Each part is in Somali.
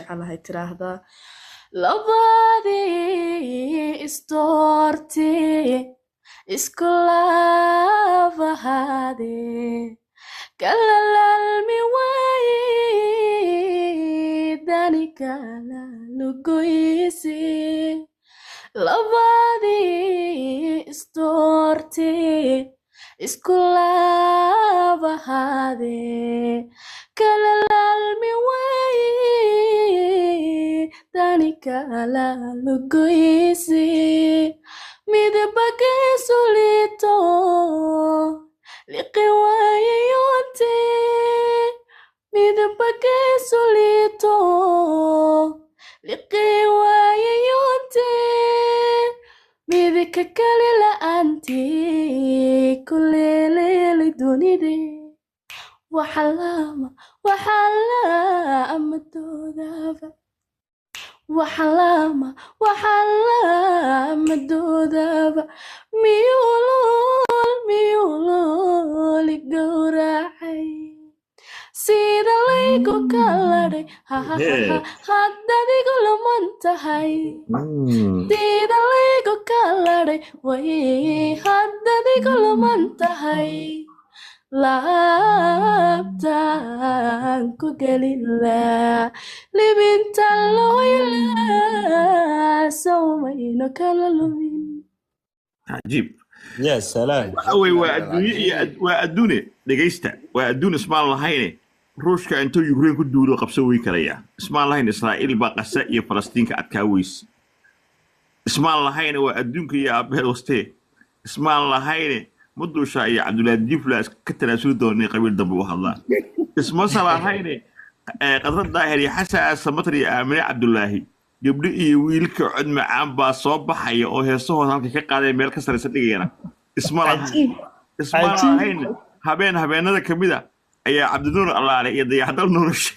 jecelahay tiraahdaa labadii isdoortee isku laabahaadee kalalaalmi waaye dani kala lugoyse labadii isdoortee isku laabahaadee kalalaalmi waaye dani kala lugoyse midabka solito liqi waaye yoonte midabka solito liqi waaye yoonte midka kale la'aanti kuleleeli dunide waxalama doodaba waxalama doodaba miyuulol igowracay sida laygu kaladhay haddaad igu luman tahay sida laygu kaladhay way haddaad igu luman tahay laabtaan ku gelilaa libinta looylaa sawmayno kala lumin عجيب يا سلام أوي وأدوني دقيستا وأدون اسمع الله هيني روشكا أنتو يقولون كدولو قبسوي كريا اسمع الله هيني إسرائيل باقا سائية فلسطين كأتكاويس اسمع الله هيني وأدونك يا أبهل وستي اسمع الله هيني مدو شاي عبد الله ديفلاس كتنا سودوني قبيل دبوها الله اسمع الله هيني قدر الظاهري حسا سمطري آمني عبد الله gabdhihii wiilka cod macaan baa soo baxaya oo heesahooda halka ka qaaday meel ka sareysa dhigayna ismaalahayn habeenada kamid a ayaa cabdinuur allaale iyo dayaxdal noloshe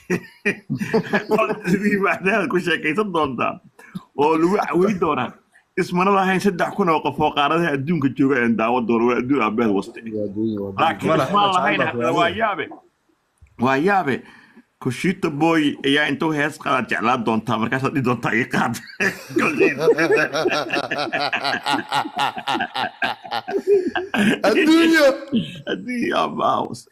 macnaheeda ku sheekaysan doontaa oo lagu caweyn doonaa ismana lahayn 3,000 oo qof oo qaaradaha adduunka jooga ee daawo doona waa adduun abeed waste laakiin ismaan lahayn waa yaabe كشيت بوي يا انتو هيس قاعد جعلات دونتا مركز دي دونتا يقاد الدنيا باوس